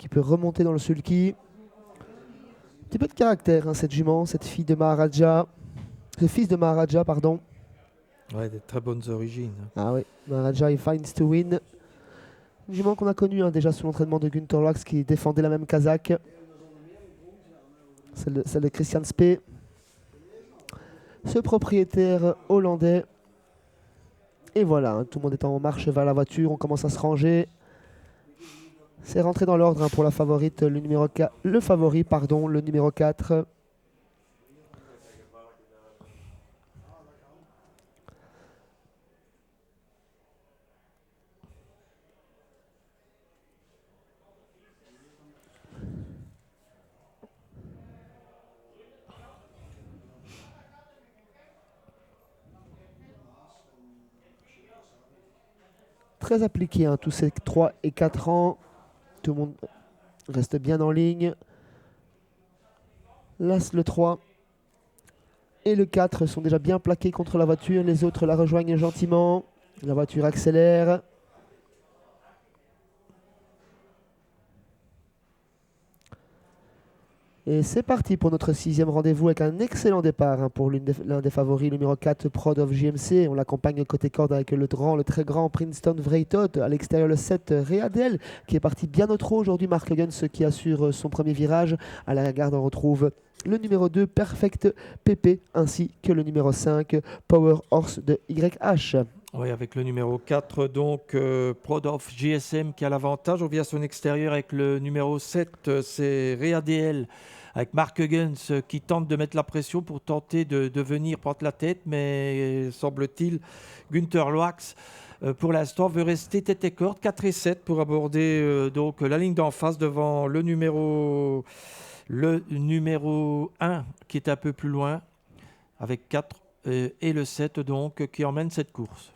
qui peut remonter dans le sulky. Un petit peu de caractère, hein, cette jument, cette fille de Maharaja. Ce fils de Maharaja, pardon. Ouais, des très bonnes origines. Ah oui, Maharaja et Finds to Win. Une jument qu'on a connue déjà sous l'entraînement de Günther Wax qui défendait la même Kazakh. Celle de Christian Spee. Ce propriétaire hollandais. Et voilà, hein, tout le monde est en marche vers la voiture, on commence à se ranger. C'est rentré dans l'ordre, hein, pour la favorite, le numéro 4, le favori, pardon, le numéro 4. Très appliqué, hein, tous ces 3 et 4 ans. Tout le monde reste bien en ligne. L'As, le 3 et le 4 sont déjà bien plaqués contre la voiture. Les autres la rejoignent gentiment. La voiture accélère. Et c'est parti pour notre 6e rendez-vous avec un excellent départ, hein, pour l'un des favoris, le numéro 4, Prod of JMC. On l'accompagne côté corde avec le très grand Princeton Vreitot. À l'extérieur, le 7, Readel, qui est parti bien au trot aujourd'hui. Mark Guns qui assure son premier virage. À la garde, on retrouve le numéro 2, Perfect PP, ainsi que le numéro 5, Power Horse de YH. Oui, avec le numéro 4, donc Prod of GSM qui a l'avantage. On vient à son extérieur avec le numéro 7, c'est Readel, avec Mark Guns qui tente de mettre la pression pour tenter de venir prendre la tête, mais semble-t-il, Günther Loax, pour l'instant, veut rester tête et corde, 4 et 7 pour aborder donc la ligne d'en face devant le numéro 1 qui est un peu plus loin, avec 4 et le 7 donc qui emmène cette course.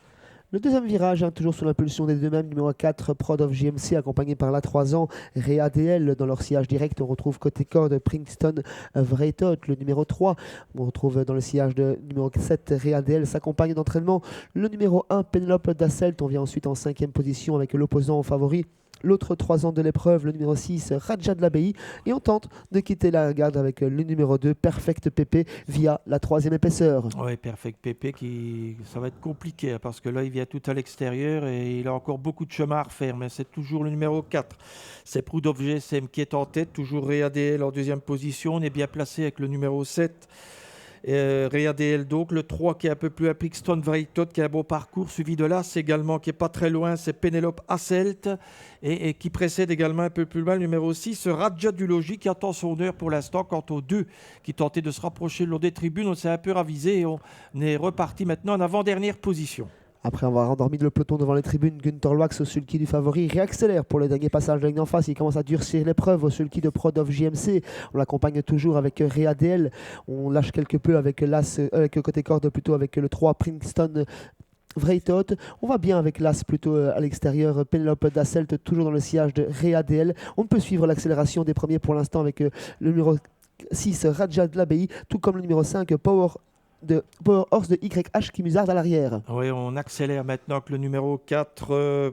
Le deuxième virage, hein, toujours sous l'impulsion des deux mêmes, numéro 4, Prod of JMC, accompagné par la 3 ans, Readel. Dans leur sillage direct, on retrouve côté corde Princeton Vreitot, le numéro 3. On retrouve dans le sillage de numéro 7, Readel, s'accompagne d'entraînement le numéro 1, Penelope Dasselt. On vient ensuite en 5e position avec l'opposant au favori, l'autre 3 ans de l'épreuve, le numéro 6, Raja de l'Abbaye. Et on tente de quitter la garde avec le numéro 2, Perfect PP, via la 3e épaisseur. Oui, Perfect PP, ça va être compliqué, hein, parce que là, il vient tout à l'extérieur et il a encore beaucoup de chemin à refaire. Mais c'est toujours le numéro 4. C'est Prod of GSM qui est en tête, toujours Readel en 2e position. On est bien placé avec le numéro 7. Readel, donc le 3 qui est un peu plus à Princeton Vreitot, qui a un bon parcours, suivi de l'As également qui est pas très loin, c'est Penelope Hasselt, et qui précède également un peu plus loin le numéro 6, Raja du Logis, qui attend son heure pour l'instant. Quant aux 2 qui tentaient de se rapprocher le long des tribunes, on s'est un peu ravisé et on est reparti maintenant en avant-dernière position. Après avoir endormi le peloton devant les tribunes, Günther Loax, au sulky du favori, réaccélère pour le dernier passage de la ligne en face. Il commence à durcir l'épreuve au sulky de Prod of JMC. On l'accompagne toujours avec Readel. On lâche quelque peu avec l'As, avec côté corde plutôt avec le 3, Princeton Vreitot. On va bien avec l'As plutôt à l'extérieur, Penelope Dasselt, toujours dans le sillage de Readel. On peut suivre l'accélération des premiers pour l'instant avec le numéro 6, Raja de l'Abbaye, tout comme le numéro 5, Power Horse de YH qui musarde à l'arrière. Oui, on accélère maintenant avec le numéro 4,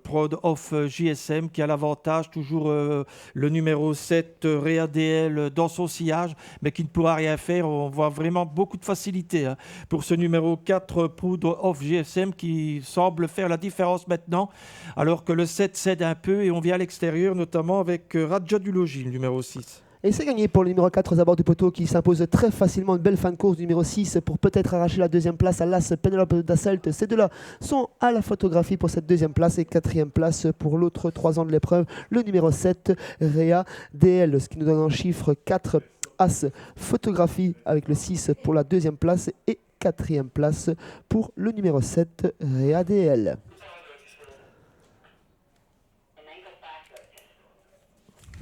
Prod of JSM, qui a l'avantage, toujours le numéro 7, Readel, dans son sillage, mais qui ne pourra rien faire. On voit vraiment beaucoup de facilité, hein, pour ce numéro 4, Prod of JSM, qui semble faire la différence maintenant, alors que le 7 cède un peu et on vient à l'extérieur, notamment avec Raja du Logis, le numéro 6. Et c'est gagné pour le numéro 4 aux abords du poteau qui s'impose très facilement. Une belle fin de course du numéro 6 pour peut-être arracher la 2e place à l'As Penelope Dasselt. Ces deux-là sont à la photographie pour cette 2e place et 4e place pour l'autre 3 ans de l'épreuve, le numéro 7, Réa DL. Ce qui nous donne en chiffre 4 As photographie avec le 6 pour la 2e place et 4e place pour le numéro 7, Réa DL.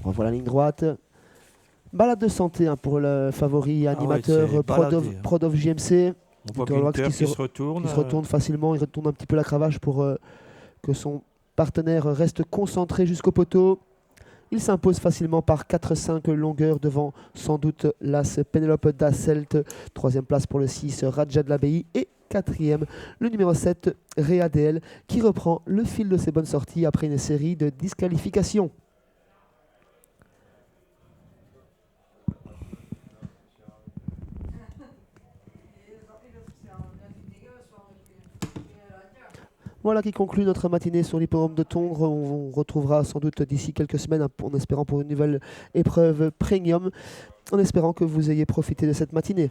On revoit la ligne droite. Balade de santé, hein, pour le favori animateur, Prod of JMC. On voit Günther qui se retourne. Il se retourne facilement, il retourne un petit peu la cravache pour que son partenaire reste concentré jusqu'au poteau. Il s'impose facilement par 4-5 longueurs devant sans doute l'As Penelope Dasselt. 3e place pour le 6, Raja de l'Abbaye. Et 4e, le numéro 7, Readel, qui reprend le fil de ses bonnes sorties après une série de disqualifications. Voilà qui conclut notre matinée sur l'hippodrome de Tongres. On vous retrouvera sans doute d'ici quelques semaines, en espérant pour une nouvelle épreuve premium, en espérant que vous ayez profité de cette matinée.